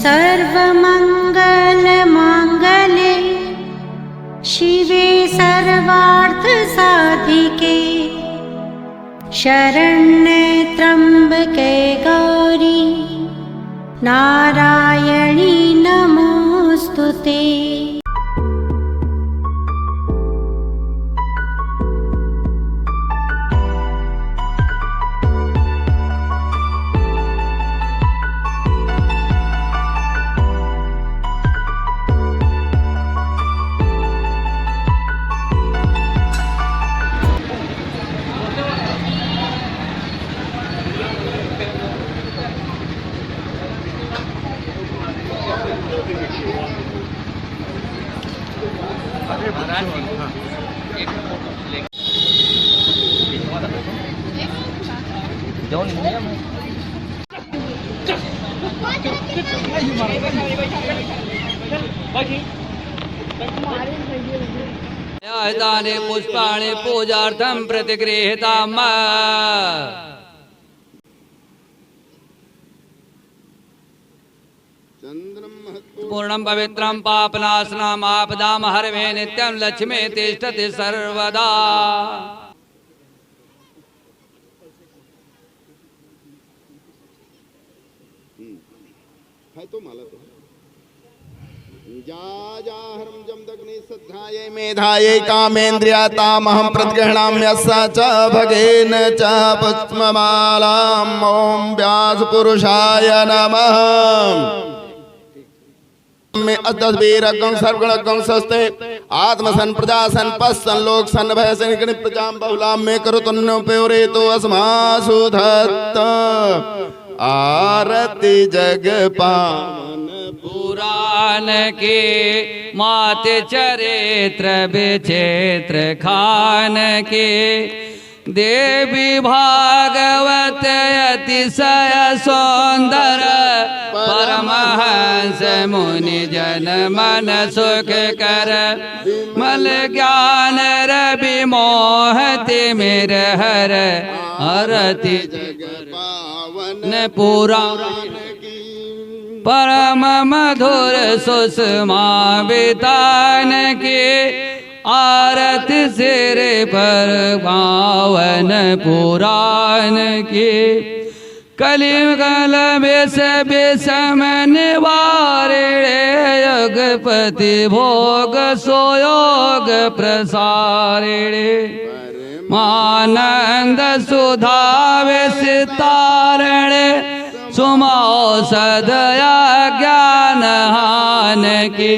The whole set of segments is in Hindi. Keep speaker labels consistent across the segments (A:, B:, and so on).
A: सर्वमङ्गलमाङ्गल्ये शिवे सर्वार्थसाधिके शरण्ये त्र्यम्बके गौरी नारायणी नमोऽस्तुते।
B: तानि पुष्पाणि पूजार्थं प्रतिगृहीताम्। पूर्णं पवित्रं पापनाशनम् आपदां हरवे नित्यं लक्ष्मी तिष्ठति सर्वदा।
C: है तो माला तो जा हरम जम दग्नि सद्धाये मेधाये कामेन्द्रियातामहं प्रतिगृह्णाम्यस्सा च भगेन च पुष्पमालाम् ॐ व्यासपुरुषाय नमः। में अदस्वीरगं सर्वगुणगं सस्ते आत्मसन प्रजासन पस्सन लोक सन भय सनिकनि प्रजां बहुलां मे करुतन्नोपयोरे तो अस्मासु धत्त आरति जग पावन
B: पुराण के मात चरित्र विचित्र खान के देवी भागवत अतिशय सौंदर परमहंस मुनि जन मन सुख कर मल ज्ञान रवि मोहति मेर हर अरति
C: जग पावन
B: न पुराण परम मधुर सुषमा वितान के आरत सिर पर पावन पुराण के कलिगल बेस बेसम निवारिणे योगपति भोग सोयोग प्रसारिणे मानंद सुधा विस्तारण सुमौषधया ज्ञान हान की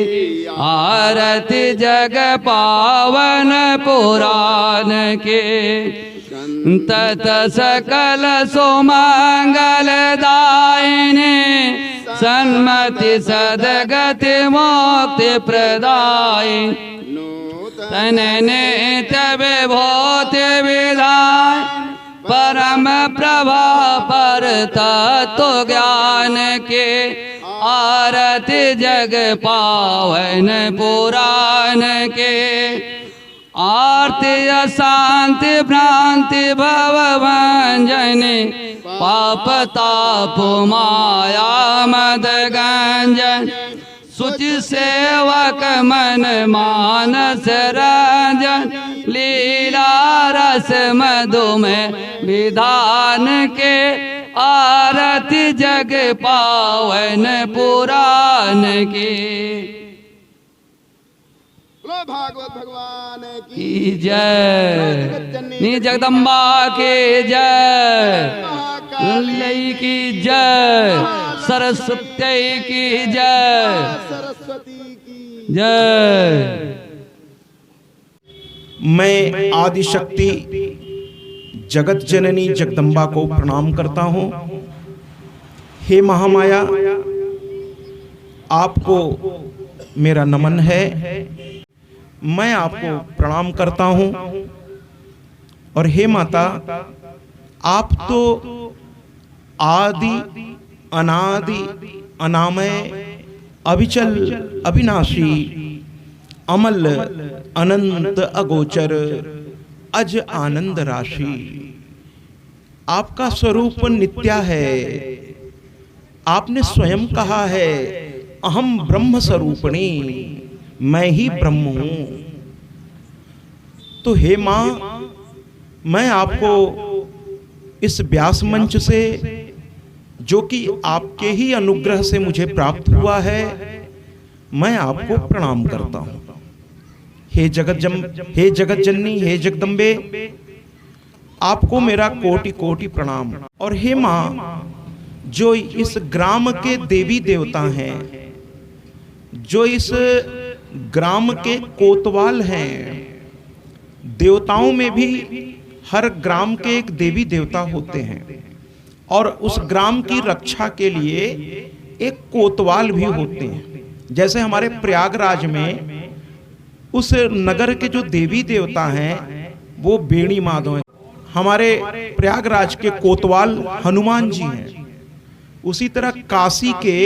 B: आरति जग पावन पुराण के तत सकल सुमंगल दायिने सन्मति सदगति मुक्ति प्रदाय तन नित्य विभूति विधाय परम प्रभा पर तत्व ज्ञान के आरति जग पावन पुराण के आरती अशांति भ्रांति भव भंजन पाप ताप माया मद गंजन सुचि सेवक मन मानस रंजन लीला रस मधुमेह विधान के आरति जग पावन पुराण के
C: भागवत भगवान
B: की जय नी जगदम्बा के जय लई की जय सरस्वती की जय
C: सरस्वती की
B: जय।
D: मैं आदिशक्ति जगत जननी जगदम्बा को प्रणाम करता हूँ। हे महामाया, आपको मेरा नमन है। मैं आपको प्रणाम करता हूँ। और हे माता, आप तो आदि अनादि अनामय अविचल अविनाशी अमल अनंत अगोचर अज आनंद राशि। आपका स्वरूप नित्या है, आपने स्वयं कहा है अहम ब्रह्म स्वरूपिणी, मैं ही ब्रह्म हूं। तो हे मां, मैं आपको इस व्यास मंच से, जो कि आपके ही अनुग्रह से मुझे प्राप्त हुआ है, मैं आपको प्रणाम करता हूं। हे जगत जननी, हे जगदम्बे, आपको मेरा कोटि कोटि प्रणाम। और हे मां, जो इस ग्राम के देवी देवता हैं, जो इस ग्राम के कोतवाल हैं, देवताओं में भी हर ग्राम के एक देवी देवता होते हैं, और उस ग्राम की रक्षा के लिए एक कोतवाल भी होते हैं। जैसे हमारे प्रयागराज में उस नगर के जो देवी देवता हैं वो बेणी माधव हैं, हमारे प्रयागराज के कोतवाल हनुमान जी हैं। उसी तरह काशी के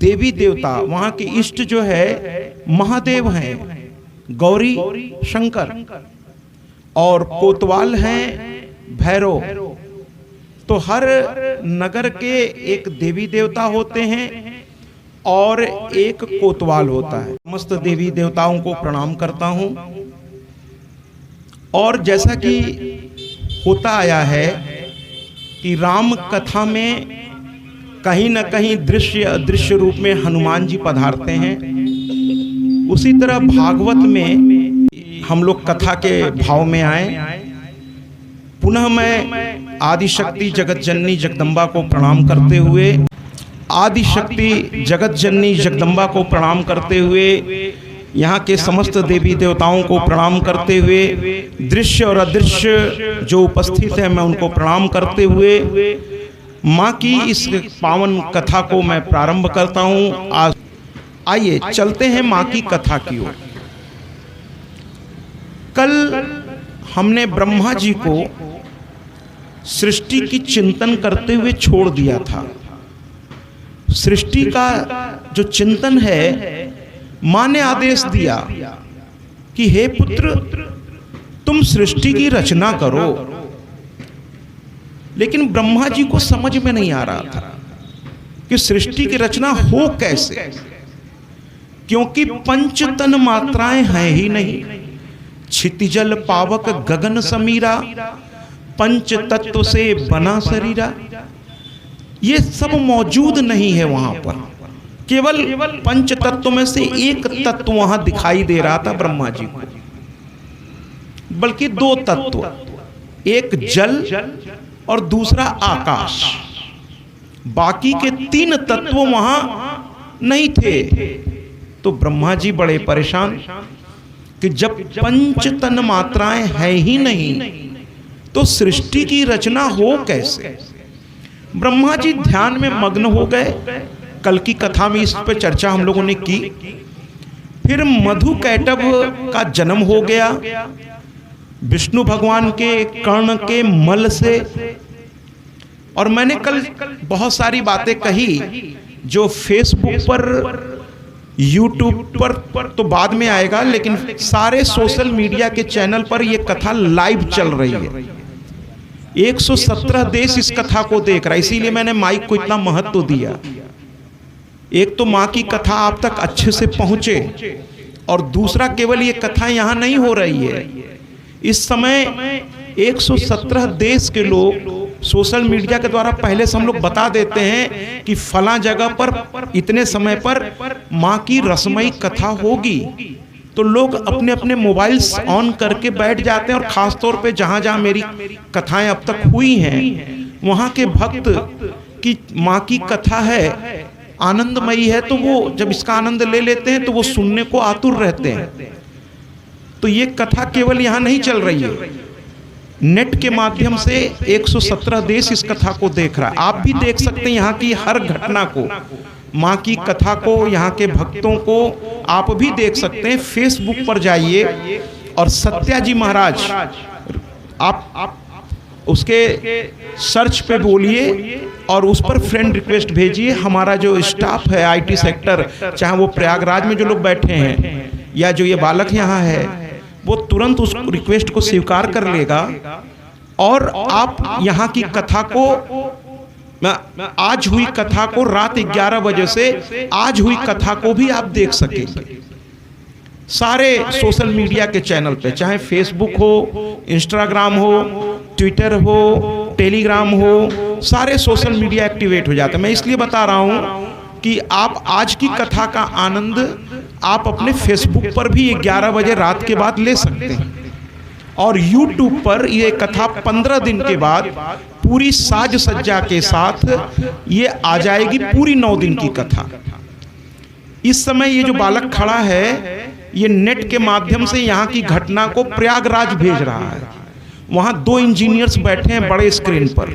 D: देवी देवता, वहां के इष्ट जो है महादेव हैं, गौरी शंकर, और कोतवाल हैं भैरव। तो हर नगर के एक देवी देवता होते हैं और एक कोतवाल होता है। समस्त देवी देवताओं को प्रणाम करता हूं। और जैसा कि होता आया है कि राम कथा में कहीं न कहीं दृश्य अदृश्य रूप में हनुमान जी पधारते हैं, उसी तरह भागवत में हम लोग कथा के भाव में आए। पुनः मैं आदिशक्ति जगत जननी जगदम्बा को प्रणाम करते हुए, आदिशक्ति जगत जननी जगदम्बा को प्रणाम करते हुए, यहाँ के समस्त देवी देवताओं को प्रणाम करते हुए, दृश्य और अदृश्य जो उपस्थित है मैं उनको प्रणाम करते हुए माँ की इस पावन कथा को मैं प्रारंभ करता हूँ। आज आइए चलते हैं माँ की कथा की ओर। कल हमने ब्रह्मा जी को सृष्टि की चिंतन करते हुए छोड़ दिया था। सृष्टि का जो चिंतन है, मां ने आदेश दिया कि हे पुत्र, तुम सृष्टि की रचना करो। लेकिन ब्रह्मा जी को समझ में नहीं आ रहा था कि सृष्टि की रचना हो कैसे, क्योंकि पंच तन मात्राएं हैं ही नहीं। क्षितिजल पावक गगन समीरा, पंच तत्व से बना शरीरा, ये सब मौजूद नहीं है वहां पर। केवल पंच तत्व में से एक तत्व वहां दिखाई दे रहा था ब्रह्मा जी को, बल्कि दो तत्व, एक जल और दूसरा आकाश। बाकी के तीन तत्व वहां नहीं थे। तो ब्रह्मा जी बड़े परेशान कि जब पंच तन मात्राएं हैं ही नहीं तो सृष्टि की रचना हो कैसे। ब्रह्मा जी ध्यान में मग्न हो गए। कल की कथा में इस पर चर्चा हम लोगों ने की। फिर मधु कैटभ का जन्म हो गया विष्णु भगवान के कर्ण के मल से। और मैंने कल बहुत सारी बातें कही जो फेसबुक पर, यूट्यूब पर तो बाद में आएगा, लेकिन सारे सोशल मीडिया के चैनल पर यह कथा लाइव चल रही है। 117 देश इस कथा को देख रहा है, इसीलिए मैंने माइक को इतना महत्व दिया। एक तो माँ की कथा आप तक अच्छे से पहुंचे, और दूसरा केवल ये कथा यहाँ नहीं हो रही है। इस समय 117 देश के लोग सोशल मीडिया के द्वारा पहले से हम लोग बता देते हैं कि फला जगह पर इतने समय पर माँ की रसमयी कथा होगी। तो लोग अपने अपने मोबाइल्स ऑन करके बैठ जाते हैं। और खास तौर पे जहाँ जहाँ मेरी कथाएं अब तक हुई हैं, वहाँ के भक्त की माँ की कथा है, आनंदमयी है, तो वो जब इसका आनंद ले लेते हैं तो वो सुनने को आतुर रहते हैं। तो ये कथा केवल यहाँ नहीं चल रही है, नेट के माध्यम से 117 देश इस कथा को देख रहा है। आप भी देख सकते हैं यहाँ की हर घटना को, माँ की कथा को, यहाँ के भक्तों को आप भी देख सकते हैं। फेसबुक पर जाइए और सत्याजी महाराज, आप उसके सर्च पे बोलिए और उस पर फ्रेंड रिक्वेस्ट भेजिए। हमारा जो स्टाफ है आईटी सेक्टर, चाहे वो प्रयागराज में जो लोग बैठे हैं या जो ये बालक यहाँ है, वो तुरंत उस रिक्वेस्ट को स्वीकार कर लेगा और आप यहाँ की कथा को मैं आज हुई कथा को रात 11 बजे से आज हुई कथा को भी आप देख सकेंगे सारे सोशल मीडिया के चैनल पे, चाहे फेसबुक हो, इंस्टाग्राम हो, ट्विटर हो, टेलीग्राम हो, सारे सोशल मीडिया एक्टिवेट हो जाते हैं। मैं इसलिए बता रहा हूं कि आप आज की कथा का आनंद आप अपने फेसबुक पर भी 11 बजे रात के बाद ले सकते हैं और यूट्यूब पर ये कथा 15 दिन के बाद पूरी साज सज्जा के साथ ये आ जाएगी, पूरी 9 दिन की कथा। इस समय ये जो बालक खड़ा है ये नेट के माध्यम से यहाँ की घटना को प्रयागराज भेज रहा है। वहाँ 2 इंजीनियर्स बैठे हैं बड़े स्क्रीन पर,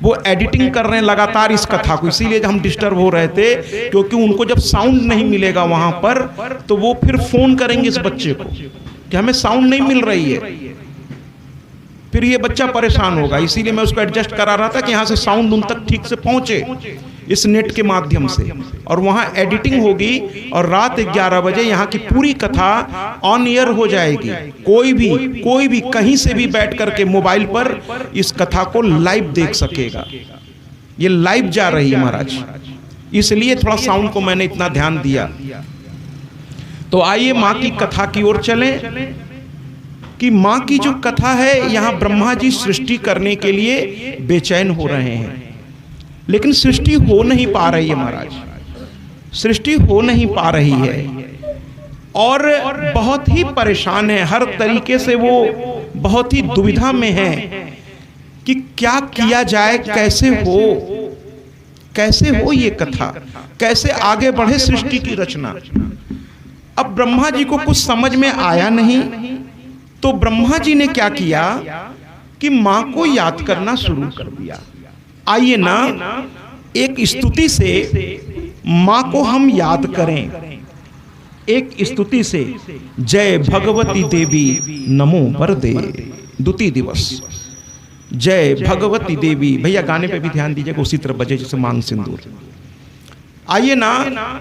D: वो एडिटिंग कर रहे हैं लगातार इस कथा को। इसीलिए हम डिस्टर्ब हो रहे थे, क्योंकि उनको जब साउंड नहीं मिलेगा वहाँ पर तो वो फिर फोन करेंगे इस बच्चे को कि हमें साउंड नहीं मिल रही है, फिर ये बच्चा परेशान होगा। इसीलिए मैं उसको एडजस्ट करा रहा था कि यहाँ से साउंड उन तक ठीक से पहुँचे इस नेट के माध्यम से, और वहाँ एडिटिंग होगी और रात 11 बजे यहाँ की पूरी कथा ऑन एयर हो जाएगी। कोई भी कहीं से भी बैठ करके मोबाइल पर इस कथा को लाइव देख सकेगा। ये लाइव जा रही है महाराज, इसलिए थोड़ा साउंड को मैंने इतना ध्यान दिया। तो आइए माँ की कथा की ओर चलें कि माँ की जो कथा है, यहाँ ब्रह्मा जी सृष्टि करने के लिए बेचैन हो रहे हैं, लेकिन सृष्टि हो नहीं पा रही है महाराज, सृष्टि हो नहीं पा रही है और बहुत ही परेशान है। हर तरीके से वो बहुत ही दुविधा में है कि क्या किया जाए, कैसे हो ये कथा, कैसे आगे बढ़े सृष्टि की रचना। अब ब्रह्मा जी को कुछ समझ में आया नहीं, तो ब्रह्मा जी ने क्या किया कि माँ को याद करना शुरू कर दिया। आइए ना एक स्तुति से माँ को हम याद करें, एक स्तुति से। जय भगवती देवी नमो वरदे, द्वितीय दिवस। जय भगवती देवी। भैया गाने पे भी ध्यान दीजिएगा, उसी तरह बजे जैसे मांग सिंदूर। आइए ना,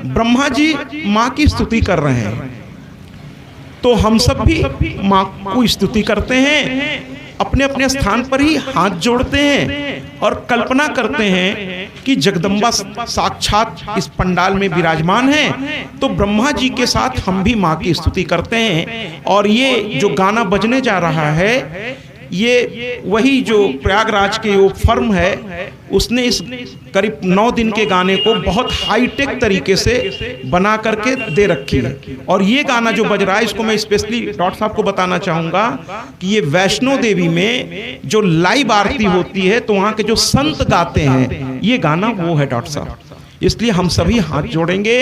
D: ब्रह्मा जी माँ की स्तुति कर रहे हैं, तो हम सब भी माँ को स्तुति करते हैं, अपने अपने स्थान पर ही हाथ जोड़ते हैं और कल्पना करते हैं कि जगदम्बा साक्षात इस पंडाल में विराजमान हैं। तो ब्रह्मा जी के साथ हम भी माँ की स्तुति करते हैं। और ये जो गाना बजने जा रहा है, ये वही जो प्रयागराज के वो फर्म है, उसने इस करीब 9 दिन के गाने को बहुत हाईटेक तरीके से बना करके दे रखी है। और ये गाना जो बज रहा है, इसको मैं स्पेशली डॉक्टर साहब को बताना चाहूँगा कि ये वैष्णो देवी में जो लाइव आरती होती है, तो वहाँ के जो संत गाते हैं, ये गाना वो है डॉक्टर साहब। इसलिए हम सभी हाथ जोड़ेंगे।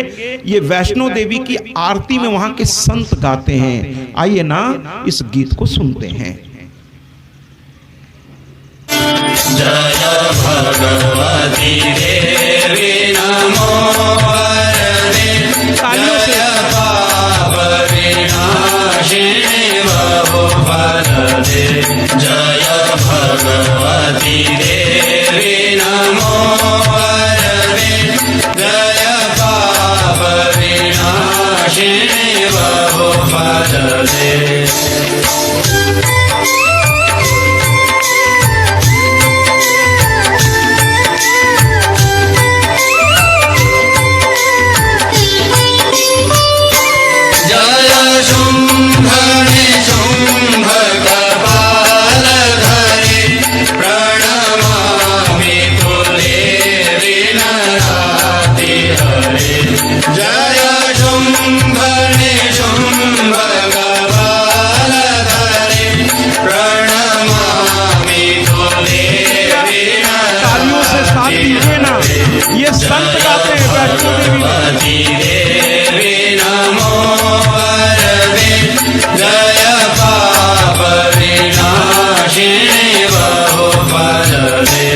D: ये वैष्णो देवी की आरती में वहाँ के संत गाते हैं। आइए ना इस गीत को सुनते हैं।
E: जय भगवती देवी नमो वरदे, जय पाप विनाशिनी बहु वरदे। जय भगवती देवी नमो वरदे, जय पाप विनाशिनी बहु वरदे।
D: ये संत गाते हैं वैष्णो देवी
E: नमो वरदे, जय पाप विनाशिनी बहु वरदे।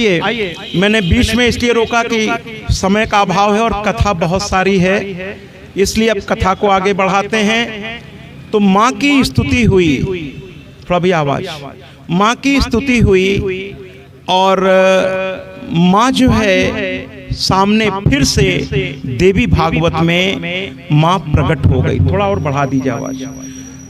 D: आइए, मैंने बीच में इसलिए रोका कि समय का अभाव है और कथा बहुत सारी है, इसलिए अब कथा को आगे बढ़ाते हैं। तो माँ की स्तुति हुई, थोड़ा भी आवाज, माँ की स्तुति हुई और माँ जो है सामने फिर से देवी भागवत में माँ प्रकट हो गई। थोड़ा और बढ़ा दीजिए आवाज।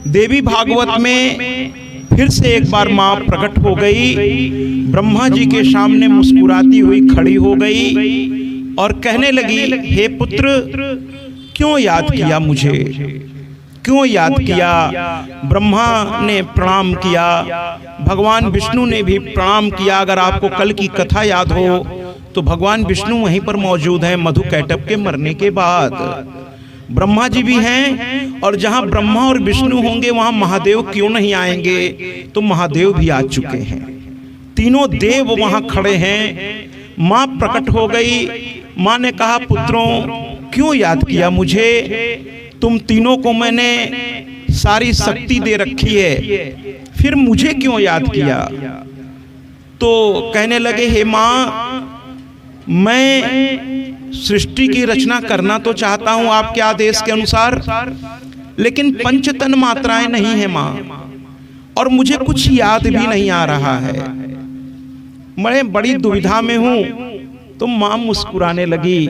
D: देवी भागवत में फिर से एक बार माँ प्रकट हो गई, ब्रह्मा जी के सामने मुस्कुराती हुई खड़ी हो गई और कहने लगी, हे पुत्र, क्यों याद किया मुझे, क्यों याद किया। ब्रह्मा ने प्रणाम किया, भगवान विष्णु ने भी प्रणाम किया। अगर आपको कल की कथा याद हो तो भगवान विष्णु वहीं पर मौजूद हैं मधु कैटभ के मरने के बाद। ब्रह्मा जी भी हैं, और जहां ब्रह्मा और विष्णु होंगे वहां महादेव क्यों नहीं आएंगे, तो महादेव भी आ चुके हैं। तीनों देव वहां खड़े हैं। माँ प्रकट हो गई। माँ ने कहा, पुत्रों क्यों याद किया मुझे, तुम तीनों को मैंने सारी शक्ति दे रखी है, फिर मुझे क्यों याद किया। तो कहने लगे, हे माँ, मैं सृष्टि की रचना करना तो चाहता हूं आपके आदेश के अनुसार, लेकिन पंचतन मात्राएं नहीं है माँ, और मुझे कुछ याद भी नहीं आ रहा है, मैं बड़ी दुविधा में हूं। तो माँ मुस्कुराने लगी,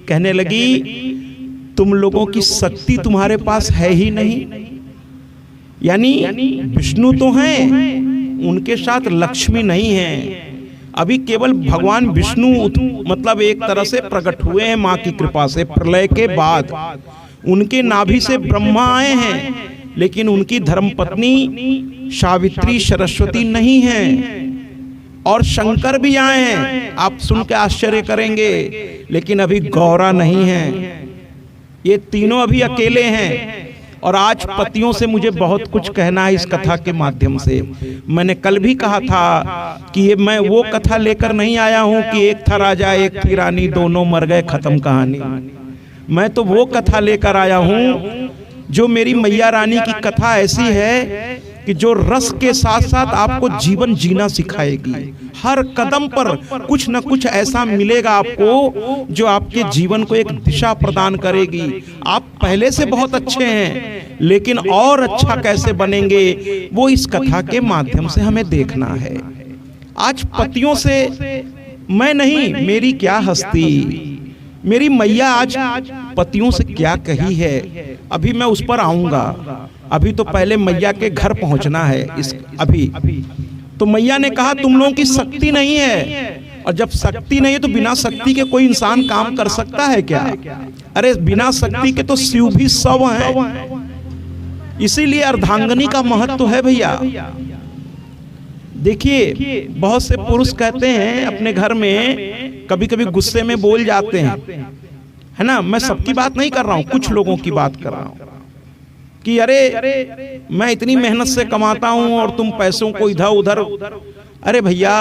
D: कहने लगी, तुम लोगों की शक्ति तुम्हारे पास है ही नहीं। यानी विष्णु तो हैं, उनके साथ लक्ष्मी नहीं है। अभी केवल भगवान विष्णु मतलब एक तरह से प्रकट हुए हैं माँ की कृपा से। प्रलय के बाद उनके नाभि से ब्रह्मा आए हैं, लेकिन उनकी धर्मपत्नी सावित्री सरस्वती नहीं है, और शंकर भी आए हैं, आप सुन के आश्चर्य करेंगे, लेकिन अभी गौरा नहीं है। ये तीनों अभी अकेले हैं। और आज पतियों से मुझे बहुत कुछ कहना है इस कथा के माध्यम से। मैंने कल भी कहा था कि ये मैं वो कथा लेकर नहीं आया हूं कि एक था राजा एक थी रानी, दोनों मर गए, खत्म कहानी। मैं तो वो कथा लेकर आया हूं जो मेरी मैया रानी की कथा ऐसी है कि जो रस के साथ साथ आपको जीवन जीना सिखाएगी। हर कदम पर कुछ न कुछ ऐसा मिलेगा आपको जो आपके जीवन को एक दिशा प्रदान करेगी। आप पहले से बहुत अच्छे हैं, लेकिन और अच्छा कैसे बनेंगे वो इस कथा के माध्यम से हमें देखना है। आज पतियों से मैं नहीं, मेरी क्या हस्ती, मेरी मैया आज पतियों से क्या कही है, अभी मैं उस पर आऊंगा। अभी तो पहले मैया के घर पहुंचना है। अभी तो मैया ने कहा, तुम लोगों की शक्ति नहीं है, और जब शक्ति नहीं है तो बिना शक्ति के कोई इंसान काम कर सकता है क्या। अरे बिना शक्ति के तो शिव भी 100 हैं। इसीलिए अर्धांगिनी का महत्व है भैया। देखिए, बहुत से पुरुष कहते हैं अपने घर में कभी कभी गुस्से में बोल जाते हैं, है ना। मैं सबकी बात नहीं कर रहा हूं, कुछ लोगों की बात कर रहा हूं कि अरे मैं इतनी मेहनत से कमाता हूं और तुम पैसों को इधर उधर। अरे भैया,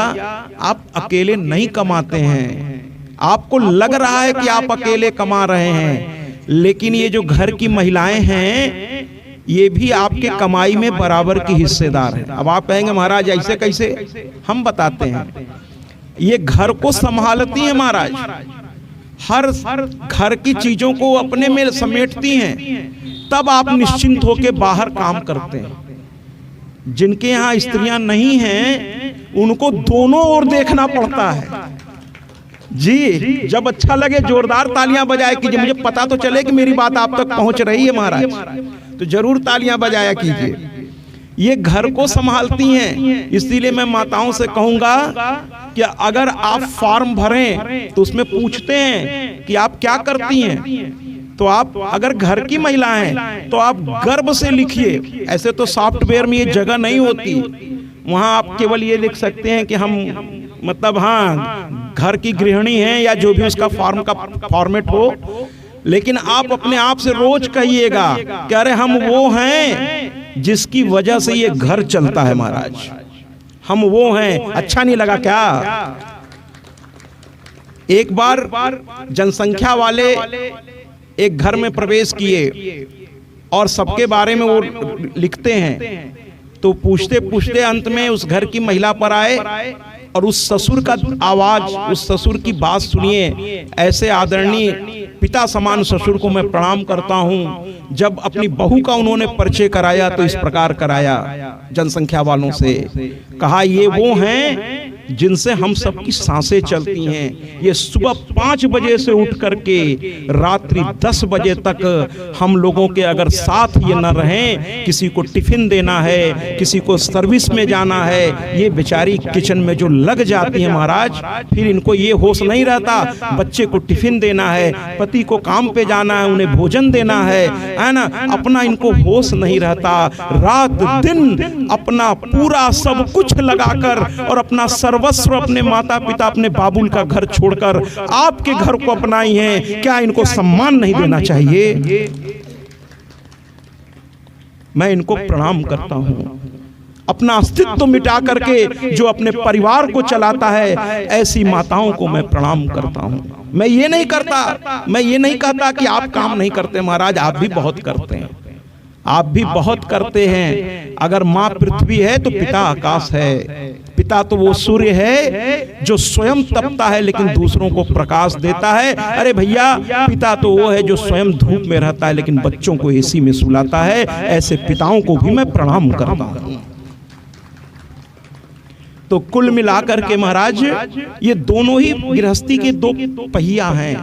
D: आप अकेले नहीं कमाते हैं, आपको लग रहा है कि आप अकेले कमा रहे हैं, लेकिन ये जो घर की महिलाएं हैं ये भी आपके कमाई में बराबर की हिस्सेदार हैं। अब आप कहेंगे, महाराज ऐसे कैसे, हम बताते हैं। ये घर को संभालती हैं महाराज, हर घर की चीजों को अपने में समेटती हैं, तब आप निश्चिंत होकर बाहर काम करते हैं। जिनके यहाँ स्त्रियां नहीं हैं उनको दोनों ओर देखना पड़ता है जी। जब अच्छा लगे जोरदार तालियां बजाए कीजिए, मुझे पता तो चले कि मेरी बात आप तक पहुंच रही है महाराज, तो जरूर तालियां बजाया कीजिए। ये घर को संभालती हैं, इसीलिए मैं माताओं से कहूंगा कि अगर आप फॉर्म भरें तो उसमें पूछते हैं कि आप क्या करती हैं, तो आप अगर घर की महिला हैं तो आप गर्व से लिखिए। ऐसे तो सॉफ्टवेयर में ये जगह नहीं होती, वहां आप केवल ये लिख सकते हैं कि हम मतलब हाँ घर की गृहिणी हैं, या जो भी उसका फॉर्म का फॉर्मेट हो। लेकिन आप अपने आप से रोज कहिएगा कि अरे हम वो हैं जिसकी वजह से ये घर चलता है महाराज, हम वो हैं। अच्छा नहीं लगा क्या? एक बार जनसंख्या वाले एक घर में प्रवेश किए और सबके बारे में वो लिखते हैं, तो पूछते पूछते अंत में उस घर की महिला पर आए और उस ससुर का आवाज, उस ससुर की बात सुनिए। ऐसे आदरणीय पिता समान ससुर को मैं प्रणाम करता हूं। जब अपनी बहू का उन्होंने परिचय कराया तो इस प्रकार कराया, जनसंख्या वालों से कहा, ये वो हैं जिनसे हम सबकी सांसें चलती हैं। ये सुबह 5 बजे से उठ करके रात्रि 10 बजे तक हम लोगों के अगर साथ ये न रहें, किसी को टिफिन देना है, किसी को सर्विस में जाना है, ये बेचारी किचन में जो लग जाती है महाराज, फिर इनको ये होश नहीं रहता, बच्चे को टिफिन देना है, पति को काम पे जाना है, उन्हें भोजन देना है ना, अपना इनको होश नहीं रहता। रात दिन अपना पूरा सब कुछ लगाकर और अपना सर्वस्व अपने माता पिता, अपने बाबुल का घर छोड़कर आपके घर को अपनाई हैं। क्या इनको सम्मान नहीं देना चाहिए? मैं इनको प्रणाम करता हूं। अपना अस्तित्व मिटा करके जो अपने परिवार को चलाता है, ऐसी माताओं को मैं प्रणाम करता हूं। मैं ये नहीं कहता कि आप काम नहीं करते महाराज, आप भी बहुत करते हैं, आप भी बहुत करते हैं। अगर माँ पृथ्वी है तो पिता आकाश है। पिता तो वो सूर्य है जो स्वयं तपता है लेकिन दूसरों को प्रकाश देता है। अरे भैया, पिता तो वो है जो स्वयं धूप में रहता है लेकिन बच्चों को एसी में सुलाता है। ऐसे पिताओं को भी मैं प्रणाम करता हूं। तो कुल मिलाकर के महाराज, ये दोनों ही गृहस्थी के 2 पहिया हैं।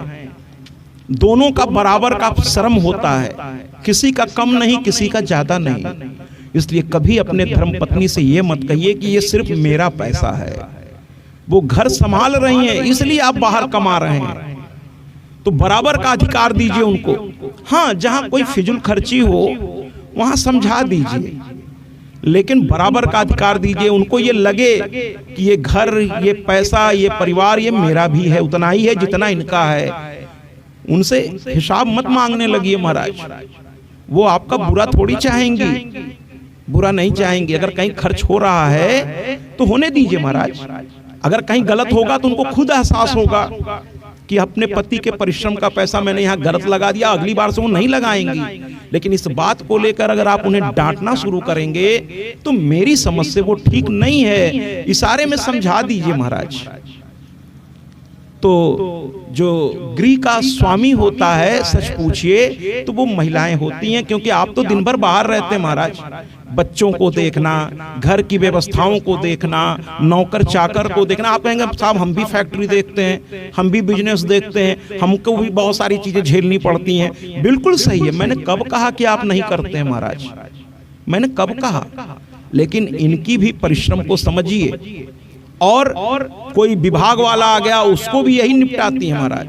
D: दोनों का बराबर का श्रम होता है, किसी का कम नहीं, किसी का ज्यादा नहीं। इसलिए कभी अपने धर्मपत्नी से ये मत कहिए कि ये सिर्फ मेरा पैसा है। वो घर संभाल रही हैं इसलिए आप बाहर कमा रहे हैं, तो बराबर का अधिकार दीजिए उनको। हाँ, जहां कोई फिजूल खर्ची हो वहां समझा दीजिए, लेकिन बराबर का अधिकार दीजिए। उनको ये लगे कि ये घर, ये पैसा, ये परिवार, ये मेरा भी है, उतना ही है जितना इनका है। उनसे हिसाब मत मांगने लगिए महाराज। वो आपका बुरा थोड़ी चाहेंगी, बुरा नहीं चाहेंगे। अगर कहीं खर्च हो रहा है तो होने दीजिए महाराज। अगर कहीं गलत होगा तो उनको खुद एहसास होगा कि अपने पति के परिश्रम का पैसा मैंने यहाँ गलत लगा दिया, अगली बार से वो नहीं लगाएंगी। लेकिन इस बात को लेकर अगर आप उन्हें डांटना शुरू करेंगे तो मेरी समझ से वो ठीक नहीं है। इशारे में समझा दीजिए महाराज। तो जो गृह का स्वामी होता है, सच पूछिए तो वो महिलाएं होती हैं, क्योंकि आप तो दिन भर बाहर रहते हैं महाराज। बच्चों को देखना, घर की व्यवस्थाओं को देखना, नौकर चाकर को देखना। आप कहेंगे साहब हम भी फैक्ट्री देखते हैं, हम भी बिजनेस देखते हैं, हमको भी बहुत सारी चीजें झेलनी पड़ती हैं। बिल्कुल सही है, मैंने कब कहा कि आप नहीं करते हैं महाराज? मैंने कब कहा? लेकिन इनकी भी परिश्रम को समझिए। और कोई विभाग वाला आ गया, उसको भी यही निपटाती है महाराज।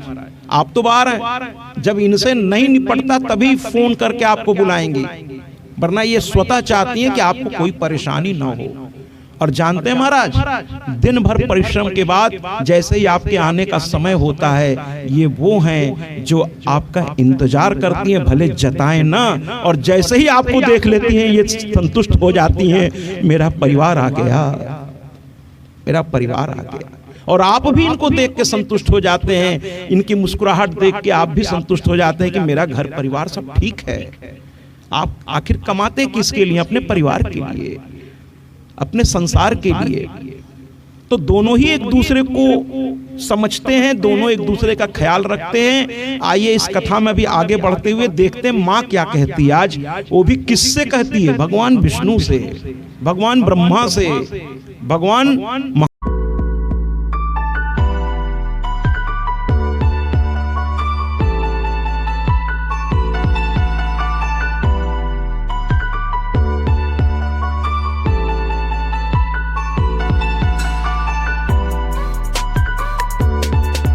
D: आप तो बाहर हैं, जब इनसे नहीं निपटता तभी फोन करके आपको बुलाएंगे, वरना ये स्वतः चाहती हैं कि आपको कोई परेशानी ना हो। और जानते हैं महाराज, दिन भर परिश्रम के बाद जैसे ही आपके आने का समय होता है, ये वो हैं जो आपका इंतजार करती हैं, भले जताएं ना। और जैसे ही आपको देख लेती हैं ये संतुष्ट हो जाती हैं, मेरा परिवार आ गया, मेरा परिवार आ गया। और आप भी इनको देख के संतुष्ट हो जाते हैं, इनकी मुस्कुराहट देख के आप भी संतुष्ट हो जाते हैं कि मेरा घर परिवार सब ठीक है। आप आखिर कमाते किसके लिए? अपने परिवार के लिए, अपने संसार के लिए। तो दोनों ही एक दूसरे को समझते हैं, दोनों एक दूसरे का ख्याल रखते हैं। आइए इस कथा में भी आगे बढ़ते हुए देखते हैं माँ क्या कहती है आज। वो भी किससे कहती है? भगवान विष्णु से, भगवान ब्रह्मा से, भगवान